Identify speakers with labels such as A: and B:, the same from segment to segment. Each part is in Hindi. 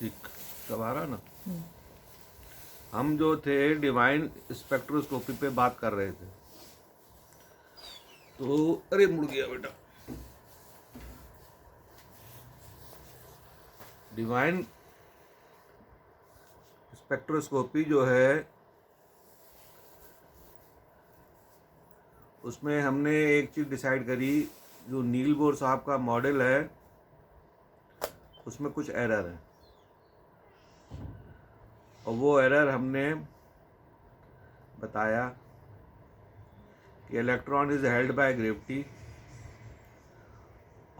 A: ठीक, सब आ रहा ना। हम जो थे डिवाइन स्पेक्ट्रोस्कोपी पे बात कर रहे थे, तो अरे मुड़ गया बेटा। डिवाइन स्पेक्ट्रोस्कोपी जो है उसमें हमने एक चीज़ डिसाइड करी, जो नील बोर साहब का मॉडल है उसमें कुछ एरर है, और वो एरर हमने बताया कि electron is held by gravity,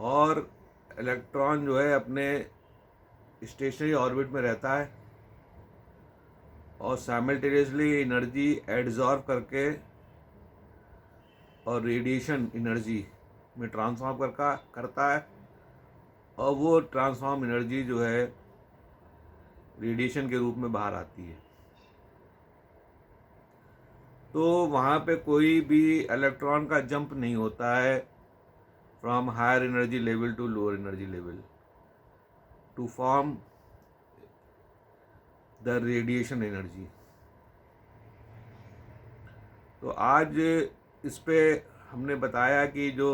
A: और इलेक्ट्रॉन जो है अपने स्टेशनरी ऑर्बिट में रहता है और साइमल्टेनियसली एनर्जी एब्जॉर्ब करके और रेडिएशन एनर्जी में ट्रांसफॉर्म करता है, और वो ट्रांसफॉर्म एनर्जी जो है रेडिएशन के रूप में बाहर आती है। तो वहाँ पे कोई भी इलेक्ट्रॉन का जंप नहीं होता है from higher energy level to lower energy level to form the radiation energy. तो आज इस पे हमने बताया कि जो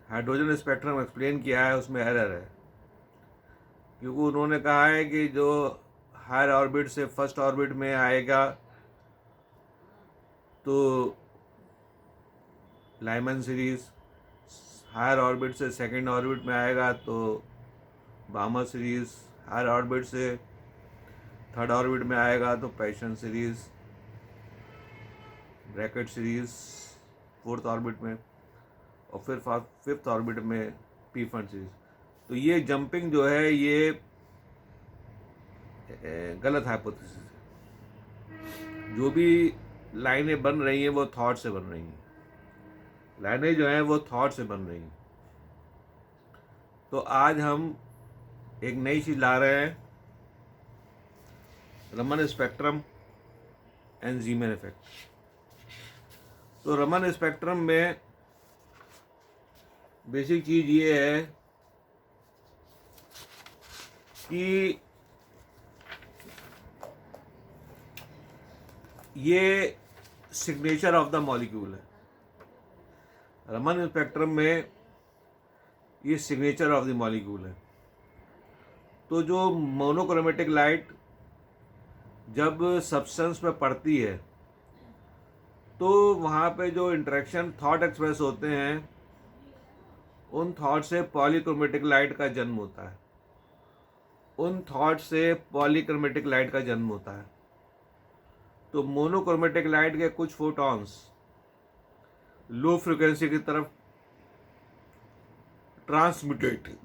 A: हाइड्रोजन स्पेक्ट्रम एक्सप्लेन किया है उसमें एरर है, क्योंकि उन्होंने कहा है कि जो हायर ऑर्बिट से फर्स्ट ऑर्बिट में आएगा तो लाइमन सीरीज, हायर ऑर्बिट से सेकंड ऑर्बिट में आएगा तो बामर सीरीज, हायर ऑर्बिट से थर्ड ऑर्बिट में आएगा तो passion series, Brackett series fourth orbit में, और फिर फिफ्थ ऑर्बिट में पी फंड सीरीज। तो ये जंपिंग जो है ये गलत हाइपोथेसिस है। जो भी लाइनें बन रही हैं वो थॉट से बन रही हैं, लाइनें जो हैं वो थॉट से बन रही हैं। तो आज हम एक नई चीज़ ला रहे हैं, रमन स्पेक्ट्रम एंड ज़ीमैन इफेक्ट। तो रमन स्पेक्ट्रम में बेसिक चीज़ ये है कि ये सिग्नेचर ऑफ द मॉलिक्यूल है। रमन स्पेक्ट्रम में ये सिग्नेचर ऑफ द मॉलिक्यूल है। तो जो मोनोक्रोमेटिक लाइट जब सब्सटेंस पे पड़ती है तो वहाँ पे जो इंटरेक्शन थॉट एक्सप्रेस होते हैं, उन थॉट से पॉलीक्रोमेटिक लाइट का जन्म होता है, उन थॉट से पॉलीक्रोमेटिक लाइट का जन्म होता है। तो मोनोक्रोमेटिक लाइट के कुछ फोटॉन्स लो फ्रिक्वेंसी की तरफ ट्रांसम्यूटेट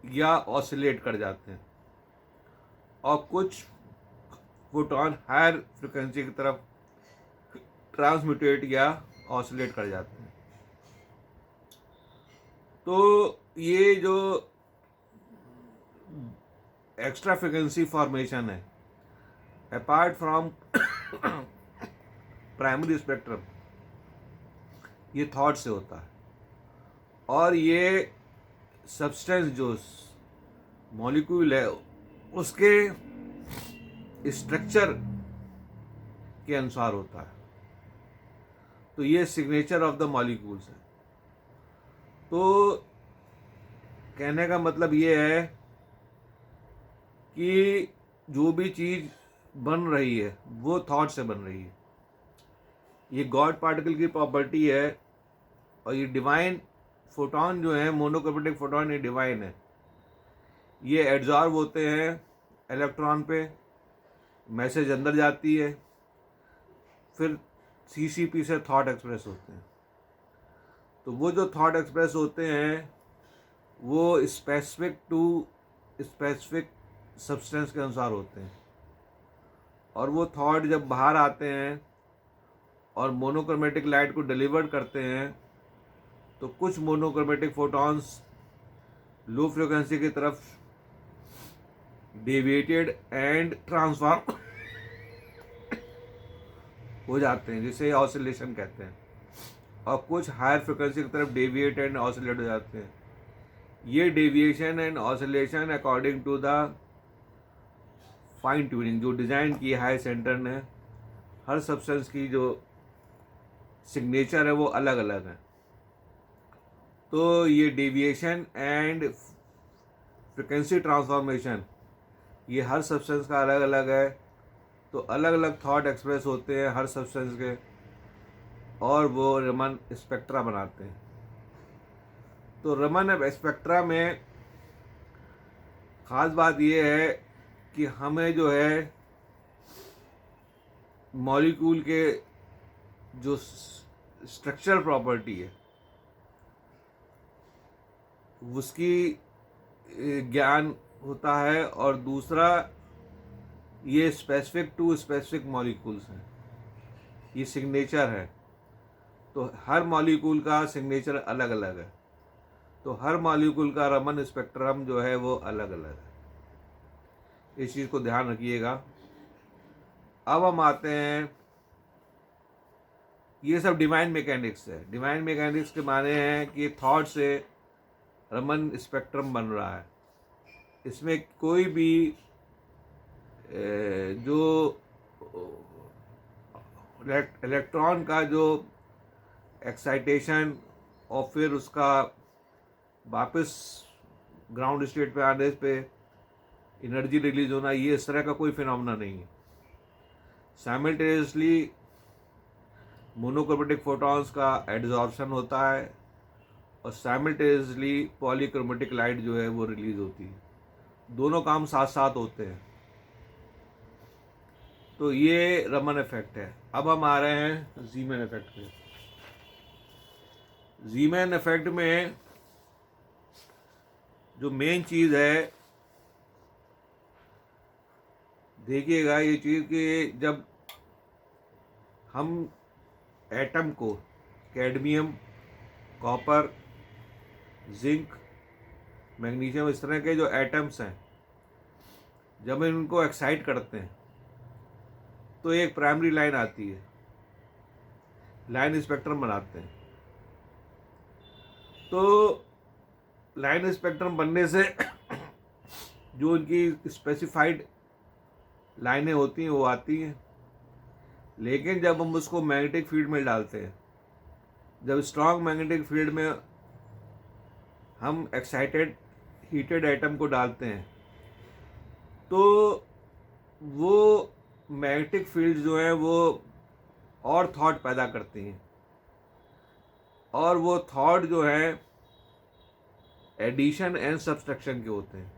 A: या ऑसिलेट कर जाते हैं, और कुछ फोटॉन हायर फ्रिक्वेंसी की तरफ ट्रांसम्यूटेट या ऑसिलेट कर जाते हैं। तो ये जो एक्स्ट्रा फ्रिक्वेंसी फॉर्मेशन है अपार्ट फ्रॉम प्राइमरी स्पेक्ट्रम, ये थॉट से होता है, और ये सब्सटेंस जो मॉलिक्यूल है उसके स्ट्रक्चर के अनुसार होता है। तो ये सिग्नेचर ऑफ द मॉलिक्यूल्स है। तो कहने का मतलब ये है कि जो भी चीज़ बन रही है वो थॉट से बन रही है। ये गॉड पार्टिकल की प्रॉपर्टी है, और ये डिवाइन फोटॉन जो है, मोनोक्रोमेटिक फोटॉन, ये डिवाइन है। ये एब्जॉर्ब होते हैं इलेक्ट्रॉन पे, मैसेज अंदर जाती है, फिर सीसीपी से थॉट एक्सप्रेस होते हैं। तो वो जो थॉट एक्सप्रेस होते हैं वो स्पेसिफिक टू स्पेसिफिक सब्सटेंस के अनुसार होते हैं, और वो थॉट जब बाहर आते हैं और मोनोक्रोमेटिक लाइट को डिलीवर करते हैं तो कुछ मोनोक्रोमेटिक फोटॉन्स लो फ्रिक्वेंसी की तरफ डेविएटेड एंड ट्रांसफॉर्म हो जाते हैं, जिसे ऑसिलेशन कहते हैं, और कुछ हायर फ्रिक्वेंसी की तरफ डेविएट एंड ऑसिलेट हो जाते हैं, ये deviation and oscillation according to the fine tuning जो डिज़ाइन की है सेंटर ने, हर सब्सटेंस की जो सिग्नेचर है वो अलग अलग है। तो ये डेविएशन एंड फ्रिक्वेंसी ट्रांसफॉर्मेशन ये हर सब्सटेंस का अलग अलग है। तो अलग अलग थॉट एक्सप्रेस होते हैं हर सब्सटेंस के, और वो रमन स्पेक्ट्रा बनाते हैं। तो रमन स्पेक्ट्रा में ख़ास बात ये है कि हमें जो है मॉलिक्यूल के जो स्ट्रक्चरल प्रॉपर्टी है उसकी ज्ञान होता है, और दूसरा ये स्पेसिफिक टू स्पेसिफिक मॉलिक्यूल्स हैं, ये सिग्नेचर है। तो हर मॉलिक्यूल का सिग्नेचर अलग अलग है, तो हर मॉलिक्यूल का रमन स्पेक्ट्रम जो है वो अलग अलग है। इस चीज़ को ध्यान रखिएगा। अब हम आते हैं, ये सब डिवाइन मैकेनिक्स है। डिवाइन मैकेनिक्स के माने हैं कि थॉट से रमन स्पेक्ट्रम बन रहा है। इसमें कोई भी जो इलेक्ट्रॉन का जो एक्साइटेशन और फिर उसका वापस ग्राउंड स्टेट पे आने पे एनर्जी रिलीज होना, ये इस तरह का कोई फिनोमेना नहीं है। साइमल्टेनियसली मोनोक्रोमेटिक फोटॉन्स का एड्जॉर्प्शन होता है और साइमल्टेनियसली पॉलीक्रोमेटिक लाइट जो है वो रिलीज होती है। दोनों काम साथ साथ होते हैं। तो ये रमन इफेक्ट है। अब हम आ रहे हैं जीमैन इफेक्ट पे। जीमैन इफेक्ट में जो मेन चीज़ है, देखिएगा ये चीज़ कि जब हम एटम को कैडमियम, कॉपर, जिंक, मैग्नीशियम, इस तरह के जो एटम्स हैं, जब इनको एक्साइट करते हैं तो एक प्राइमरी लाइन आती है, लाइन स्पेक्ट्रम बनाते हैं। तो लाइन स्पेक्ट्रम बनने से जो उनकी स्पेसिफाइड लाइनें होती हैं वो आती हैं। लेकिन जब हम उसको मैग्नेटिक फील्ड में डालते हैं, जब स्ट्रॉन्ग मैग्नेटिक फील्ड में हम एक्साइटेड हीटेड एटम को डालते हैं, तो वो मैग्नेटिक फील्ड जो है वो और थॉट पैदा करती हैं, और वो थॉट जो है एडिशन एंड सब्सट्रैक्शन के होते हैं।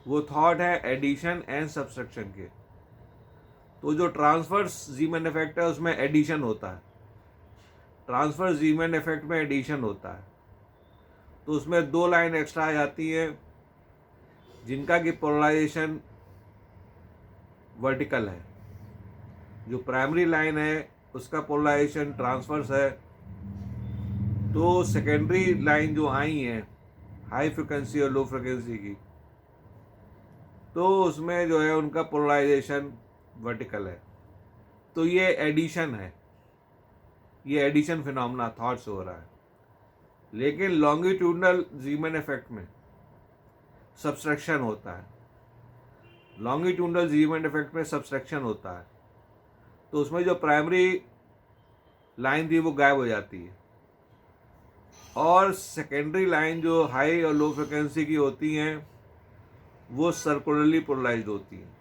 A: वो थॉट है एडिशन एंड सब्सट्रैक्शन के। तो जो ट्रांसवर्स जीमैन इफेक्ट है उसमें एडिशन होता है, ट्रांसवर्स जीमैन इफेक्ट में एडिशन होता है। तो उसमें दो लाइन एक्स्ट्रा आ जाती हैं जिनका कि पोलराइजेशन वर्टिकल है। जो प्राइमरी लाइन है उसका पोलराइजेशन ट्रांसवर्स है। तो सेकेंडरी लाइन जो आई हैं हाई फ्रिक्वेंसी और लो फ्रिक्वेंसी की, तो उसमें जो है उनका पोलराइजेशन वर्टिकल है। तो ये एडिशन है, ये एडिशन फिनोमेना थॉट से हो रहा है। लेकिन लॉन्गिट्यूडनल जीमैन इफेक्ट में सब्सट्रैक्शन होता है, लॉन्गिट्यूडनल जीमैन इफेक्ट में सब्सट्रैक्शन होता है। तो उसमें जो प्राइमरी लाइन थी वो गायब हो जाती है, और सेकेंडरी लाइन जो हाई और लो फ्रिक्वेंसी की होती हैं वो सर्कुलरली पोलराइज्ड होती हैं,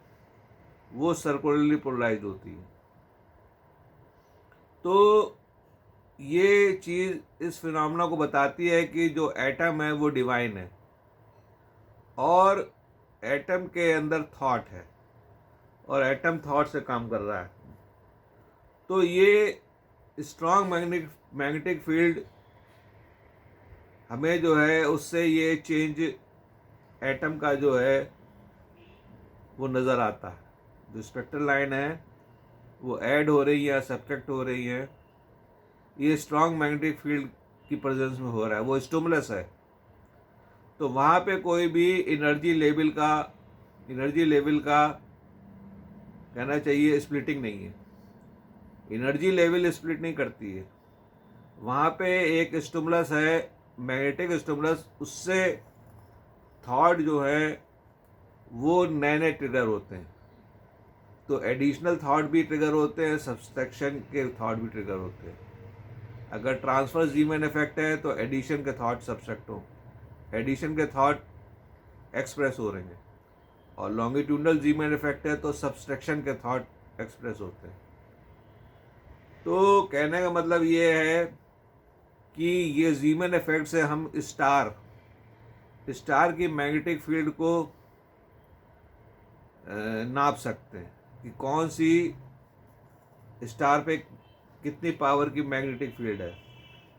A: वो सर्कुलरली पोलराइज्ड होती हैं। तो ये चीज़ इस फिनोमेना को बताती है कि जो एटम है वो डिवाइन है, और एटम के अंदर थॉट है, और एटम थॉट से काम कर रहा है। तो ये स्ट्रॉन्ग मैग्नेटिक फील्ड हमें जो है उससे ये चेंज एटम का जो है वो नज़र आता है। जो स्पेक्ट्रल लाइन है वो ऐड हो रही है, सब्ट्रैक्ट हो रही है, ये स्ट्रॉन्ग मैग्नेटिक फील्ड की प्रेजेंस में हो रहा है, वो स्टिमुलस है। तो वहाँ पे कोई भी एनर्जी लेवल का कहना चाहिए स्प्लिटिंग नहीं है। एनर्जी लेवल स्प्लिट नहीं करती है। वहाँ पे एक स्टिमुलस है, मैग्नेटिक स्टिमुलस, उससे थॉट जो है वो नए नए ट्रिगर होते हैं। तो एडिशनल थॉट भी ट्रिगर होते हैं, सब्सट्रैक्शन के थॉट भी ट्रिगर होते हैं। अगर ट्रांसफर जीमैन इफेक्ट है तो एडिशन के थॉट सब्सट्रैक्ट हो, एडिशन के थॉट एक्सप्रेस हो रहे हैं। और लॉन्गिट्यूडनल जीमैन इफेक्ट है तो सब्सट्रैक्शन के थॉट एक्सप्रेस होते हैं। तो कहने का मतलब ये है कि ये जीमैन इफेक्ट से हम स्टार की मैग्नेटिक फील्ड को नाप सकते हैं कि कौन सी स्टार पे कितनी पावर की मैग्नेटिक फील्ड है,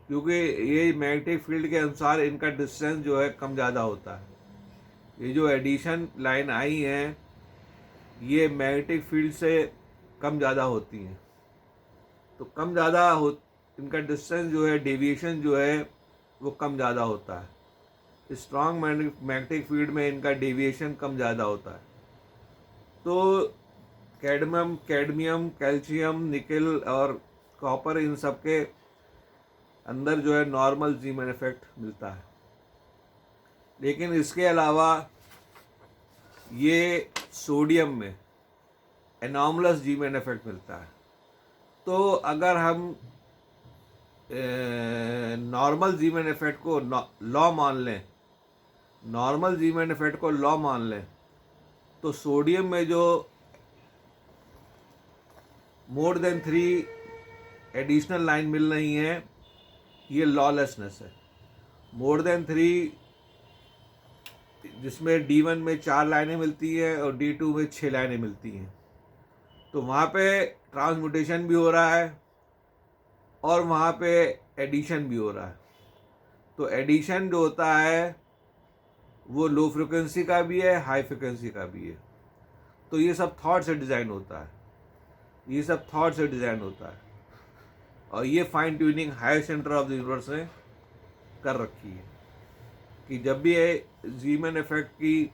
A: क्योंकि ये मैग्नेटिक फील्ड के अनुसार इनका डिस्टेंस जो है कम ज़्यादा होता है। ये जो एडिशन लाइन आई हैं ये मैग्नेटिक फील्ड से कम ज़्यादा होती हैं, तो कम ज़्यादा हो इनका डिस्टेंस जो है, डेविएशन जो है वो कम ज़्यादा होता है। स्ट्रॉन्ग मैग्नेटिक फील्ड में इनका डेविएशन कम ज़्यादा होता है। तो कैडमियम, कैल्शियम, निकल और कॉपर, इन सब के अंदर जो है नॉर्मल जीमैन इफेक्ट मिलता है। लेकिन इसके अलावा ये सोडियम में एनॉमलस जीमैन इफेक्ट मिलता है। तो अगर हम नॉर्मल जीमैन इफेक्ट को लॉ मान लें, नॉर्मल जीमैन इफेक्ट को लॉ मान लें, तो सोडियम में जो मोर देन 3 एडिशनल लाइन मिल रही हैं ये लॉलेसनेस है। मोर देन 3 जिसमें D1 में 4 लाइनें मिलती हैं और D2 में 6 लाइनें मिलती हैं, तो वहाँ पे ट्रांसम्यूटेशन भी हो रहा है और वहाँ पे एडिशन भी हो रहा है। तो एडिशन जो होता है वो लो फ्रिक्वेंसी का भी है, हाई फ्रिक्वेंसी का भी है। तो ये सब थॉट से डिज़ाइन होता है, ये सब थॉट से डिज़ाइन होता है। और ये fine tuning higher centre of the universe ने कर रखी है कि जब भी ये जीमैन इफेक्ट की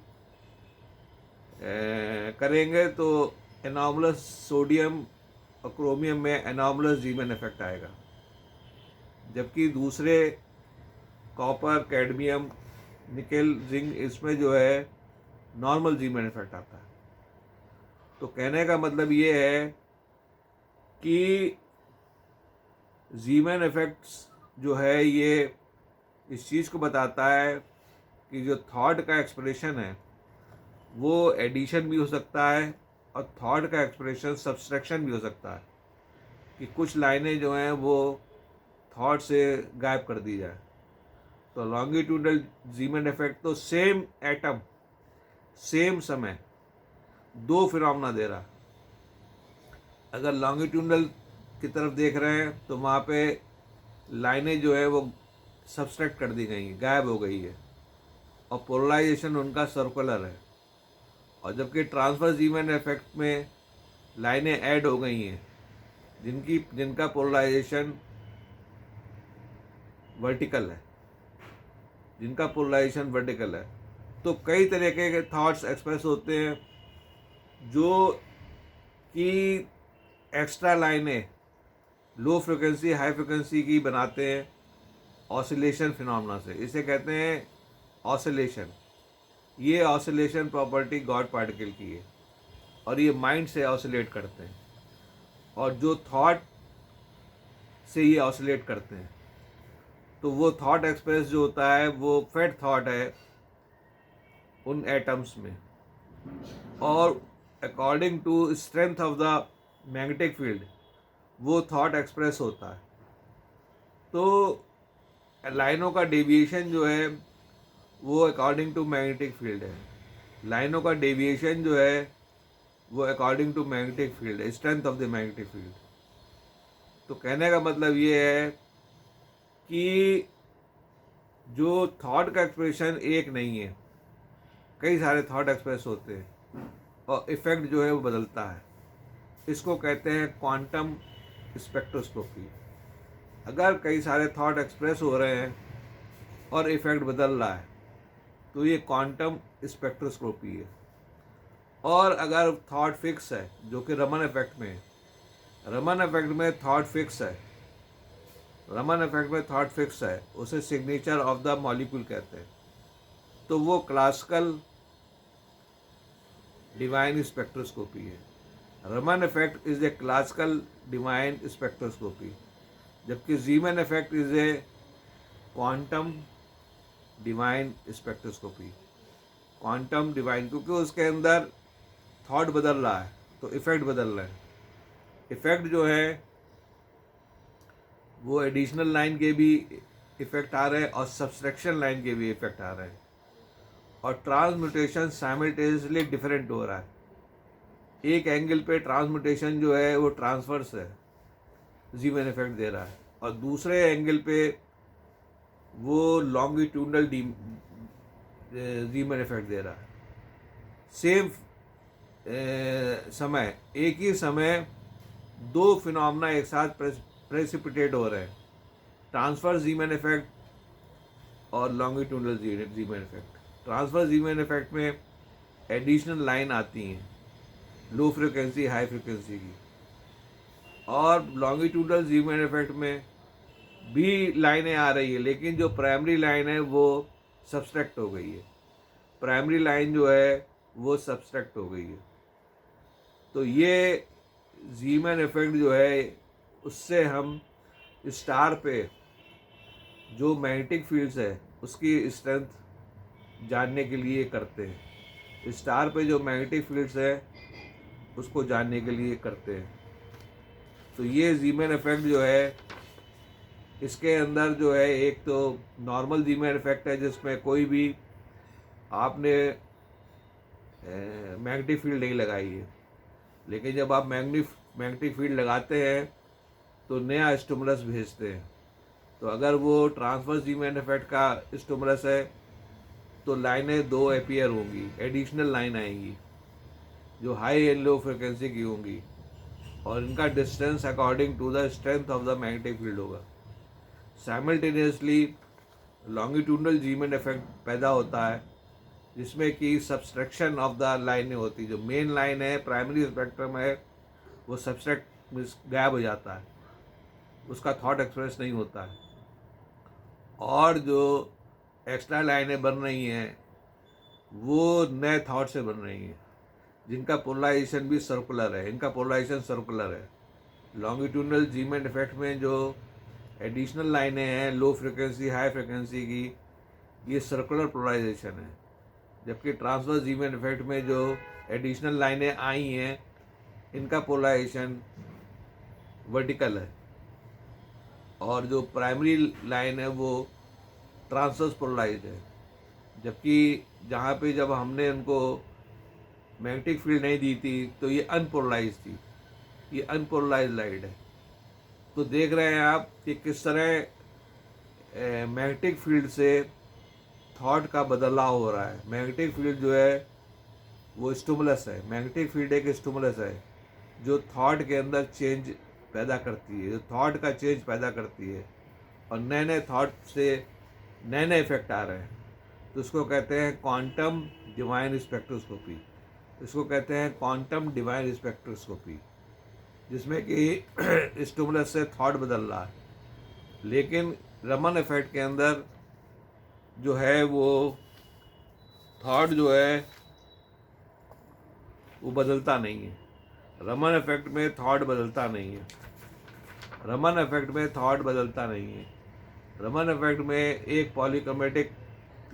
A: करेंगे तो एनॉमलस सोडियम और क्रोमियम में एनॉमलस जीमैन इफेक्ट आएगा, जबकि दूसरे कॉपर, कैडमियम, निकल, जिंक, इसमें जो है नॉर्मल जीमैन इफेक्ट आता है। तो कहने का मतलब ये है कि जीमैन इफेक्ट्स जो है ये इस चीज़ को बताता है कि जो थॉट का एक्सप्रेशन है वो एडिशन भी हो सकता है और थॉट का एक्सप्रेशन सब्सट्रैक्शन भी हो सकता है, कि कुछ लाइनें जो हैं वो थॉट से गायब कर दी जाए। तो लॉन्गिट्यूडनल जीमैन इफेक्ट तो सेम एटम, सेम समय, 2 फिनोमेना दे रहा। अगर लॉन्गिट्यूडनल की तरफ देख रहे हैं तो वहाँ पे लाइनें जो है वो सब्सट्रैक्ट कर दी गई हैं, गायब हो गई है, और पोलराइजेशन उनका सर्कुलर है। और जबकि ट्रांसफर जीमैन इफेक्ट में लाइनें ऐड हो गई हैं जिनका पोलराइजेशन वर्टिकल है, जिनका पोलराइजेशन वर्टिकल है। तो कई तरीके के थॉट्स एक्सप्रेस होते हैं जो कि एक्स्ट्रा लाइनें लो फ्रिक्वेंसी हाई फ्रिक्वेंसी की बनाते हैं ऑसिलेशन फिनोमेना से। इसे कहते हैं ऑसिलेशन। ये ऑसिलेशन प्रॉपर्टी गॉड पार्टिकल की है और ये माइंड से ऑसिलेट करते हैं, और जो थॉट से ये ऑसिलेट करते हैं, तो वो थॉट एक्सप्रेस जो होता है वो फेड थॉट है उन एटम्स में, और according to strength of the magnetic field वो थॉट एक्सप्रेस होता है। तो लाइनों का डेविएशन जो है वो अकॉर्डिंग टू मैग्नेटिक फील्ड है, लाइनों का डेविएशन जो है वो अकॉर्डिंग टू मैग्नेटिक फील्ड है, strength of the magnetic field. तो कहने का मतलब ये है कि जो थॉट का एक्सप्रेशन एक नहीं है, कई सारे थॉट एक्सप्रेस होते हैं और इफेक्ट जो है वो बदलता है। इसको कहते हैं क्वांटम स्पेक्ट्रोस्कोपी। अगर कई सारे थॉट एक्सप्रेस हो रहे हैं और इफेक्ट बदल रहा है तो ये क्वांटम स्पेक्ट्रोस्कोपी है। और अगर थॉट फिक्स है, जो कि रमन इफेक्ट में है, रमन इफेक्ट में थॉट फिक्स है, रमन इफेक्ट में थॉट फिक्स है, उसे सिग्नेचर ऑफ द मॉलिक्यूल कहते हैं। तो वो क्लासिकल डिवाइन स्पेक्ट्रोस्कोपी है। Raman effect is a classical divine spectroscopy, जबकि Zeeman effect is a quantum divine spectroscopy. Quantum divine क्योंकि उसके अंदर थॉट बदल रहा है तो इफेक्ट बदल रहा है। इफेक्ट जो है वो एडिशनल लाइन के भी इफेक्ट आ रहे हैं और सब्सट्रैक्शन लाइन के भी इफेक्ट आ रहे हैं, और ट्रांसम्यूटेशन साइमल्टेनियसली डिफरेंट हो रहा है। एक एंगल पे ट्रांसम्यूटेशन जो है वो ट्रांसवर्स है, जीमन इफेक्ट दे रहा है, और दूसरे एंगल पे वो लॉन्गिट्यूडनल जीमन इफेक्ट दे रहा है। सेम समय, एक ही समय दो फिनोमेना एक साथ प्रेसिपिटेट हो रहे हैं, ट्रांसफर जीमन इफेक्ट और longitudinal Zeeman effect. Transfer जीमन effect में एडिशनल लाइन आती हैं, लो फ्रिक्वेंसी हाई फ्रिक्वेंसी की, और लॉन्गिट्यूडनल जीमन इफेक्ट में भी लाइनें आ रही है, लेकिन जो प्राइमरी लाइन है वो सब्सट्रैक्ट हो गई है। प्राइमरी लाइन जो है वो सब्सट्रैक्ट हो गई है। तो ये जीमन इफेक्ट जो है उससे हम स्टार पे जो मैग्नेटिक फील्ड्स है उसकी स्ट्रेंथ जानने के लिए करते हैं। स्टार पे जो मैग्नेटिक फील्ड्स है उसको जानने के लिए करते हैं। तो ये जीमन इफेक्ट जो है, इसके अंदर जो है एक तो नॉर्मल जीमन इफेक्ट है जिसमें कोई भी आपने मैग्नेटिक फील्ड नहीं लगाई है, लेकिन जब आप मैग्नेटिक फील्ड लगाते हैं तो नया स्टिमुलस भेजते हैं। तो अगर वो ट्रांसवर्स जीमन इफेक्ट का स्टिमुलस है तो लाइनें दो अपीयर होंगी, एडिशनल लाइन आएंगी जो हाई एंड लो फ्रिक्वेंसी की होंगी, और इनका distance according to the strength of the magnetic field होगा। साइमल्टेनियसली लॉन्गिट्यूडनल जीमन इफेक्ट पैदा होता है जिसमें कि सब्सट्रैक्शन ऑफ द लाइनें होती है। जो मेन लाइन है प्राइमरी स्पेक्ट्रम है वो सब्सट्रैक्ट गायब हो जाता है, उसका थॉट एक्सप्रेस नहीं होता है, और जो एक्स्ट्रा लाइनें बन रही हैं वो नए थॉट से बन रही हैं जिनका पोलराइजेशन भी सर्कुलर है। इनका पोलराइजेशन सर्कुलर है। लॉन्गिट्यूडनल जीमन इफेक्ट में जो एडिशनल लाइनें हैं लो फ्रिक्वेंसी हाई फ्रिक्वेंसी की, ये सर्कुलर पोलराइजेशन है, जबकि ट्रांसवर्स जीमन इफेक्ट में जो एडिशनल लाइनें आई हैं इनका पोलराइजेशन वर्टिकल है, और जो प्राइमरी लाइन है वो ट्रांसवर्स पोलराइज्ड है। जबकि जहाँ पे जब हमने इनको मैग्नेटिक फील्ड नहीं दी थी तो ये अनपोलराइज थी, ये अनपोलराइज लाइट है। तो देख रहे हैं आप कि किस तरह मैग्नेटिक फील्ड से थॉट का बदलाव हो रहा है। मैग्नेटिक फील्ड जो है वो स्टिमुलस है, मैग्नेटिक फील्ड एक स्टिमुलस है जो थॉट के अंदर चेंज पैदा करती है, जो थॉट का चेंज पैदा करती है, और नए नए थॉट से नए नए इफेक्ट आ रहे हैं। तो इसको कहते हैं क्वांटम डिवाइन स्पेक्ट्रोस्कोपी। इसको कहते हैं क्वांटम डिवाइन स्पेक्ट्रोस्कोपी, जिसमें कि स्टिमुलस से थॉट बदल रहा है, लेकिन रमन इफेक्ट के अंदर जो है वो थॉट जो है वो बदलता नहीं है। रमन इफेक्ट में थॉट बदलता नहीं है। रमन इफेक्ट में थॉट बदलता नहीं है। रमन इफेक्ट में एक पॉलीक्रोमेटिक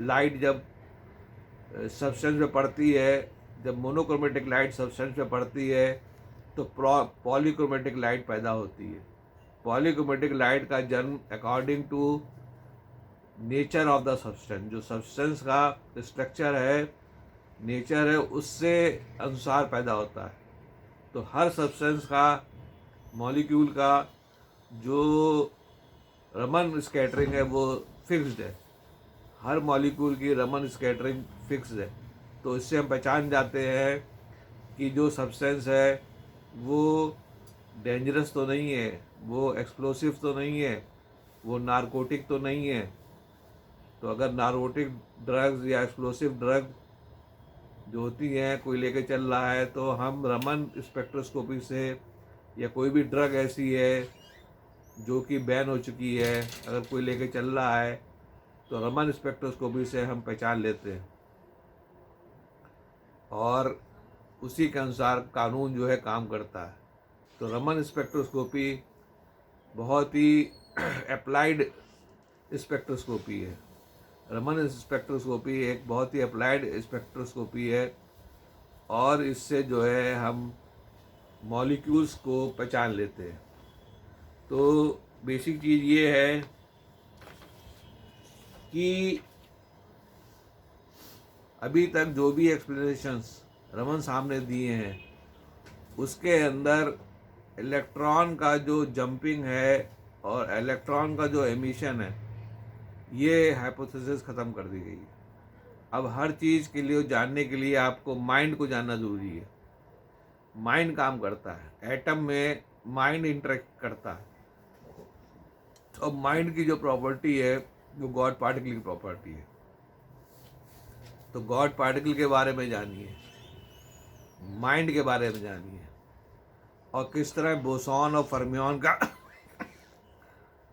A: लाइट जब सब्सटेंस पे पड़ती है, जब मोनोक्रोमेटिक लाइट सब्सटेंस पे पड़ती है तो पॉलीक्रोमेटिक लाइट पैदा होती है। पॉलीक्रोमेटिक लाइट का जन्म according to nature of the substance, जो सब्सटेंस का स्ट्रक्चर है, नेचर है, उससे अनुसार पैदा होता है। तो हर सब्सटेंस का मॉलिक्यूल का जो रमन स्कैटरिंग है वो फिक्स्ड है। हर मॉलिक्यूल की रमन स्कैटरिंग फिक्स्ड है। तो इससे हम पहचान जाते हैं कि जो सब्सटेंस है वो डेंजरस तो नहीं है, वो एक्सप्लोसिव तो नहीं है, वो नारकोटिक तो नहीं है। तो अगर नारकोटिक ड्रग्स या एक्सप्लोसिव ड्रग जो होती हैं कोई लेके चल रहा है तो हम रमन स्पेक्ट्रोस्कोपी से, या कोई भी ड्रग ऐसी है जो कि बैन हो चुकी है, अगर कोई लेके चल रहा है तो रमन स्पेक्ट्रोस्कोपी से हम पहचान लेते हैं और उसी के अनुसार कानून जो है काम करता है। तो रमन स्पेक्ट्रोस्कोपी बहुत ही अप्लाइड स्पेक्ट्रोस्कोपी है। रमन स्पेक्ट्रोस्कोपी एक बहुत ही अप्लाइड स्पेक्ट्रोस्कोपी है और इससे जो है हम मॉलिक्यूल्स को पहचान लेते हैं। तो बेसिक चीज़ ये है कि अभी तक जो भी एक्सप्लेनेशंस रमन साहब ने दिए हैं उसके अंदर इलेक्ट्रॉन का जो जंपिंग है और इलेक्ट्रॉन का जो एमिशन है ये हाइपोथेसिस ख़त्म कर दी गई है। अब हर चीज़ के लिए जानने के लिए आपको माइंड को जानना ज़रूरी है। माइंड काम करता है, एटम में माइंड इंटरेक्ट करता है। तो माइंड की जो प्रॉपर्टी है वो गॉड पार्टिकल की प्रॉपर्टी है। तो गॉड पार्टिकल के बारे में जानिए, माइंड के बारे में जानिए और किस तरह बोसॉन और फर्मियन का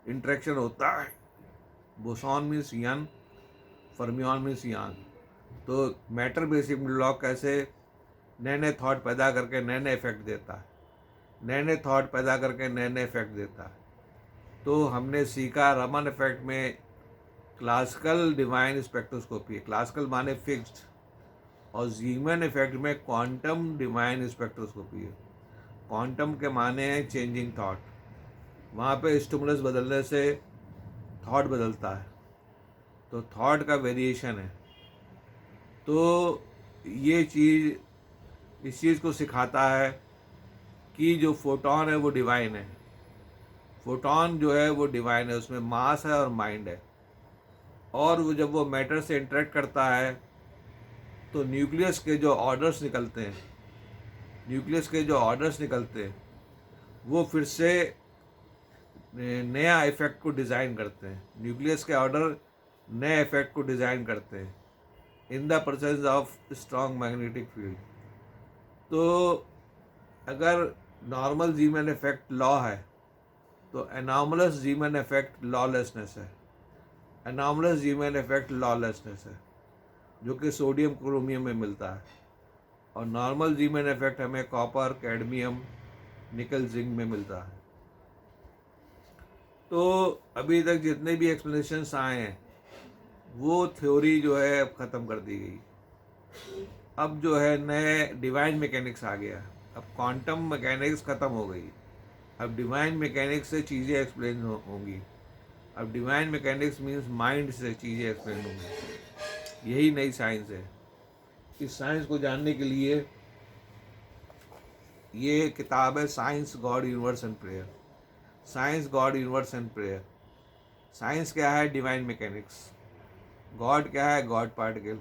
A: इंटरेक्शन होता है। बोसॉन मीन्स यन, फर्मियन मीन्स यांग। तो मैटर बेसिक लॉ कैसे नए नए थॉट पैदा करके नए नए इफेक्ट देता है, नए नए थॉट पैदा करके नए नए इफेक्ट देता है। तो हमने सीखा रमन इफेक्ट में क्लासिकल डिवाइन स्पेक्ट्रोस्कोपी, क्लासिकल माने फिक्स्ड, और जीमन इफेक्ट में क्वांटम डिवाइन स्पेक्ट्रोस्कोपी है। क्वांटम के माने हैं चेंजिंग थॉट, वहाँ पे स्टिमुलस बदलने से थॉट बदलता है, तो थॉट का वेरिएशन है। तो ये चीज़ इस चीज़ को सिखाता है कि जो फोटॉन है वो डिवाइन है। फोटॉन जो है वो डिवाइन है, उसमें मास है और माइंड है। और वो जब वो मैटर से इंटरेक्ट करता है तो न्यूक्लियस के जो ऑर्डर्स निकलते हैं, न्यूक्लियस के जो ऑर्डर्स निकलते हैं वो फिर से नया इफेक्ट को डिज़ाइन करते हैं। न्यूक्लियस के ऑर्डर नए इफेक्ट को डिज़ाइन करते हैं in the presence of strong magnetic field. तो अगर नॉर्मल जीमैन इफेक्ट लॉ है तो एनॉमलस जीमैन इफेक्ट लॉलेसनेस है। एनॉमलस जीमैन इफेक्ट लॉलेसनेस है जो कि सोडियम क्रोमियम में मिलता है, और नॉर्मल जीमैन इफेक्ट हमें कॉपर, कैडमियम, निकल, जिंक में मिलता है। तो अभी तक जितने भी एक्सप्लेनेशंस आए हैं वो थ्योरी जो है अब ख़त्म कर दी गई। अब जो है नए डिवाइन मैकेनिक्स आ गया। अब क्वांटम मैकेनिक्स ख़त्म हो गई, अब डिवाइन मैकेनिक्स से चीज़ें एक्सप्लेन होंगी। अब डिवाइन मैकेनिक्स मीन्स माइंड से चीज़ें एक्सप्लेन होंगी। यही नई साइंस है। इस साइंस को जानने के लिए ये किताब है science, God, universe and prayer. Science, God, universe and prayer. Science क्या है? Divine mechanics. गॉड क्या है? God particle.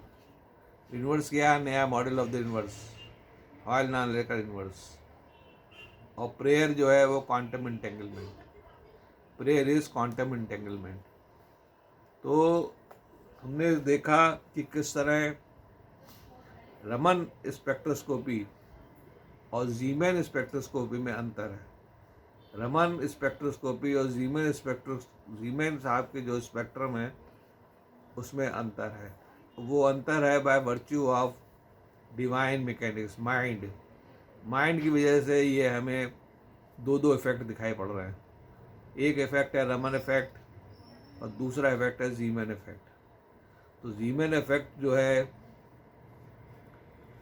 A: यूनिवर्स क्या है? नया model of the universe, Hoyle non-linear universe. और प्रेयर जो है वो quantum entanglement. Prayer is quantum entanglement. तो हमने देखा कि किस तरह रमन स्पेक्ट्रोस्कोपी और जीमैन स्पेक्ट्रोस्कोपी में अंतर है। रमन स्पेक्ट्रोस्कोपी और जीमैन साहब के जो स्पेक्ट्रम है उसमें अंतर है। वो अंतर है bye virtue of divine mechanics, mind. Mind की वजह से ये हमें दो दो इफेक्ट दिखाई पड़ रहे हैं। एक इफेक्ट है रमन इफेक्ट और दूसरा इफेक्ट है जीमैन इफेक्ट। तो जीमैन इफेक्ट जो है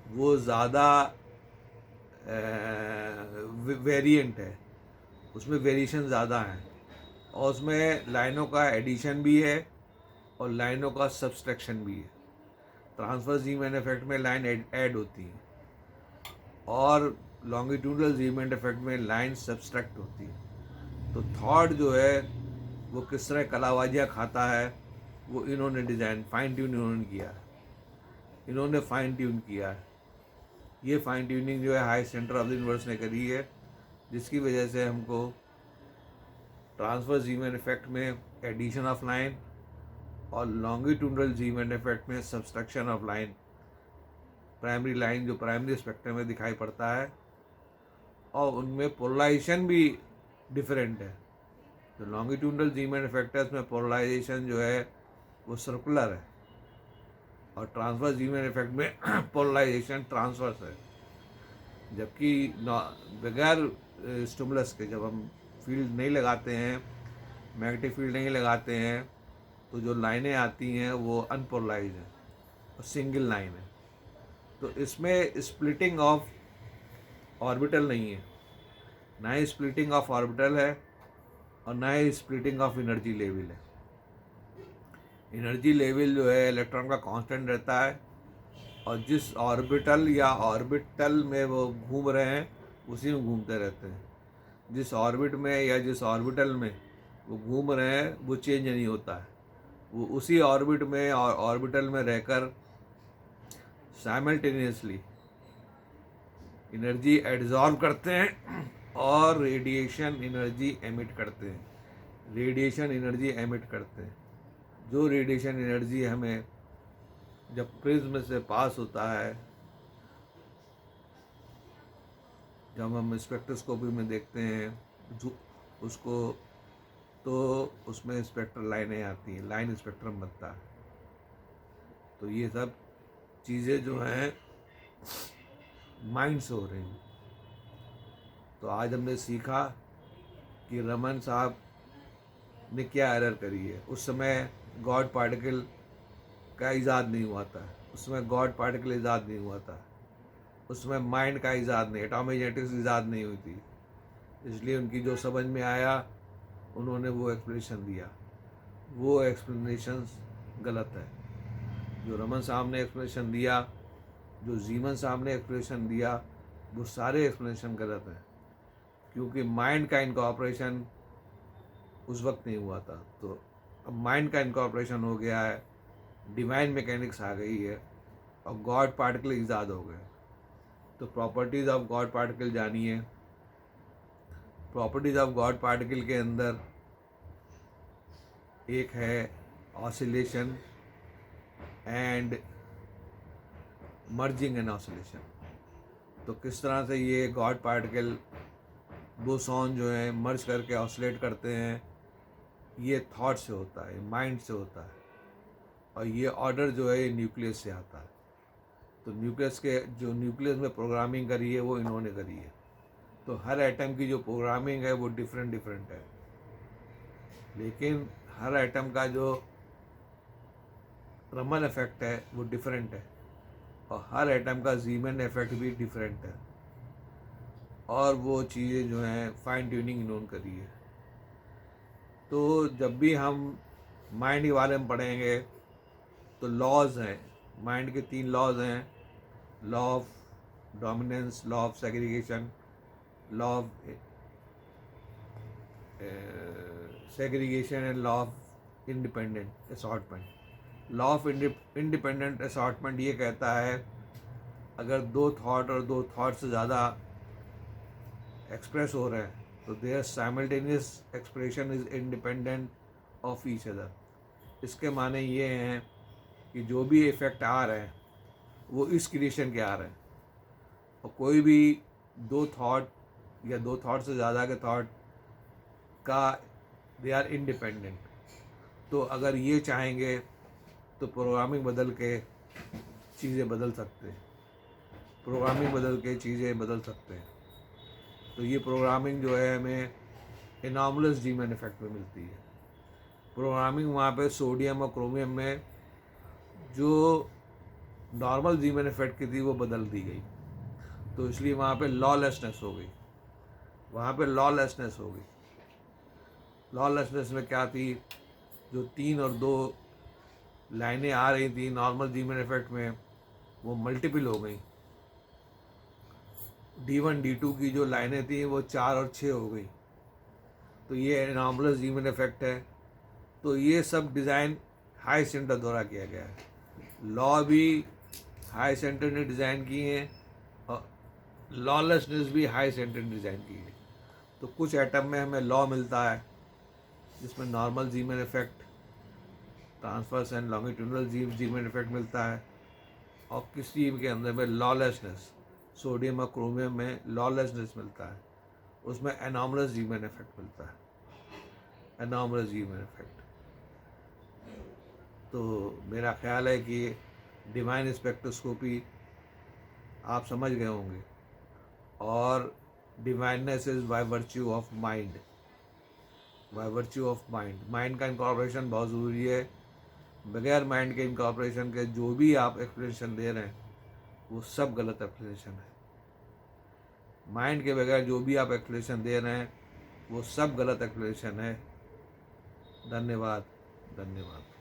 A: वो ज़्यादा वेरिएंट है, उसमें वेरिएशन ज़्यादा है, और उसमें लाइनों का एडिशन भी है और लाइनों का सब्सट्रैक्शन भी है। ट्रांसवर्स जीमैन इफेक्ट में लाइन ऐड होती है और लॉन्गिट्यूडनल जीमैन इफेक्ट में लाइन सब्सट्रैक्ट होती है। तो थॉट जो है वो किस तरह कलाबाजियाँ खाता है वो इन्होंने डिज़ाइन फाइन ट्यून इन्होंने किया है। इन्होंने फाइन ट्यून किया है। ये फाइन ट्यूनिंग जो है high centre of the universe ने करी है, जिसकी वजह से हमको ट्रांसवर्स जीमैन इफेक्ट में एडिशन ऑफ लाइन और लॉन्गिट्यूडनल जीमैन इफेक्ट में subtraction of line, primary line जो प्राइमरी स्पेक्ट्रम में दिखाई पड़ता है, और उनमें पोलराइजेशन भी डिफरेंट है। जो लॉन्गिट्यूडनल जीमैन इफेक्ट है उसमें पोलराइजेशन जो है वो सर्कुलर है, और ट्रांसवर्स जीमैन इफेक्ट में पोलराइजेशन ट्रांसवर्स है। जबकि बगैर स्टिमुलस के जब हम फील्ड नहीं लगाते हैं, मैग्नेटिक फील्ड नहीं लगाते हैं, तो जो लाइनें आती हैं वो अनपोलराइज हैं और सिंगल लाइन है। तो इसमें स्प्लिटिंग ऑफ ऑर्बिटल नहीं है, ना ही स्प्लिटिंग ऑफ ऑर्बिटल है और ना ही स्प्लिटिंग ऑफ एनर्जी लेवल है। एनर्जी लेवल जो है इलेक्ट्रॉन का कांस्टेंट रहता है, और जिस ऑर्बिटल या ऑर्बिटल में वो घूम रहे हैं उसी में घूमते रहते हैं। जिस ऑर्बिट में या जिस ऑर्बिटल में वो घूम रहे हैं वो चेंज नहीं होता है, वो उसी ऑर्बिट में और ऑर्बिटल में रहकर साइमल्टेनियसली एनर्जी एब्जॉर्ब करते हैं और रेडिएशन एनर्जी एमिट करते हैं। रेडिएशन एनर्जी एमिट करते हैं, जो रेडिएशन एनर्जी हमें जब प्रिज्म से पास होता है, जब हम स्पेक्ट्रोस्कोपी में देखते हैं जो उसको, तो उसमें स्पेक्ट्रल लाइनें आती हैं, लाइन स्पेक्ट्रम बनता है। तो ये सब चीज़ें जो हैं माइंड से हो रही हैं। तो आज हमने सीखा कि रमन साहब ने क्या एरर करी है। उस समय गॉड पार्टिकल का इजाद नहीं हुआ था, उस समय गॉड पार्टिकल इजाद नहीं हुआ था, उस समय माइंड का इजाद नहीं, एटॉमिक जेनेटिक्स इजाद नहीं हुई थी। इसलिए उनकी जो समझ में आया उन्होंने वो एक्सप्लेनेशन दिया, वो एक्सप्लेनेशन गलत है। जो रमन साहब ने एक्सप्लेनेशन दिया, जो जीमन साहब ने एक्सप्लेनेशन दिया, वो सारे एक्सप्लेनेशन गलत हैं, क्योंकि माइंड का इनकॉर्पोरेशन उस वक्त नहीं हुआ था। तो अब माइंड का इनकॉर्पोरेशन हो गया है, डिवाइन मैकेनिक्स आ गई है और गॉड पार्टिकल ईजाद हो गए। तो प्रॉपर्टीज़ ऑफ गॉड पार्टिकल जानिए। प्रॉपर्टीज़ ऑफ गॉड पार्टिकल के अंदर एक है oscillation and merging and oscillation. तो किस तरह से ये गॉड पार्टिकल बोसॉन जो है मर्ज करके ऑसिलेट करते हैं, ये थॉट से होता है, माइंड से होता है, और ये ऑर्डर जो है ये न्यूक्लियस से आता है। तो न्यूक्लियस के जो न्यूक्लियस में प्रोग्रामिंग करी है वो इन्होंने करी है। तो हर एटम की जो प्रोग्रामिंग है वो डिफरेंट है, लेकिन हर एटम का जो रमन इफेक्ट है वो डिफरेंट है, और हर एटम का जीमन इफेक्ट भी डिफरेंट है, और वो चीज़ें जो हैं फाइन ट्यूनिंग इन्होंने करी है। तो जब भी हम माइंड के बारे में पढ़ेंगे तो लॉज हैं, माइंड के 3 लॉज हैं, law of dominance, law of segregation, law of segregation and law of independent assortment. Law of independent assortment ये कहता है अगर 2 थॉट और 2 थॉट से ज़्यादा एक्सप्रेस हो रहे हैं तो there simultaneous expression is independent of each other. इसके माने ये हैं कि जो भी इफ़ेक्ट आ रहे हैं वो इस क्रिएशन के आ रहे हैं, और कोई भी 2 थॉट या 2 थॉट से ज़्यादा के थॉट का दे आर इंडिपेंडेंट। तो अगर ये चाहेंगे तो प्रोग्रामिंग बदल के चीज़ें बदल सकते हैं, प्रोग्रामिंग बदल के चीज़ें बदल सकते हैं। तो ये प्रोग्रामिंग जो है हमें एनॉर्मलस जीमैन इफेक्ट में मिलती है। प्रोग्रामिंग वहाँ पे सोडियम और क्रोमियम में जो नॉर्मल जीमैन इफेक्ट की थी वो बदल दी गई, तो इसलिए वहाँ पे लॉलेसनेस हो गई, वहाँ पे लॉलेसनेस हो गई। लॉलेसनेस में क्या थी, जो 3 और 2 लाइनें आ रही थी नॉर्मल जीमैन इफेक्ट में वो मल्टीपल हो गई। D1 D2 की जो लाइनें थी वो 4 और 6 हो गई। तो ये एनॉर्मलस जीमैन इफेक्ट है। तो ये सब डिज़ाइन हाई सेंटर द्वारा किया गया है। लॉ भी हाई सेंटर ने डिज़ाइन किए हैं और लॉलेसनेस भी हाई सेंटर ने डिज़ाइन की है। तो कुछ एटम में हमें लॉ मिलता है जिसमें normal Zeeman effect, transverse and longitudinal Zeeman effect मिलता है, और किसी के अंदर में लॉलेसनेस, सोडियम और क्रोमियम में लॉलेसनेस मिलता है, उसमें एनॉर्मलस जीमैन इफेक्ट मिलता है, एनॉर्मलस जीमैन इफेक्ट। तो मेरा ख्याल है कि डिवाइन स्पेक्ट्रोस्कोपी आप समझ गए होंगे। और divineness is by virtue of mind, by virtue of mind. Mind का इनकॉर्पोरेशन बहुत ज़रूरी है। बगैर माइंड के इनकॉर्पोरेशन के जो भी आप एक्सप्लेनेशन दे रहे हैं वो सब गलत एक्सप्लेनेशन है। माइंड के बगैर जो भी आप एक्सप्लेनेशन दे रहे हैं वो सब गलत एक्सप्लेनेशन है। धन्यवाद, धन्यवाद।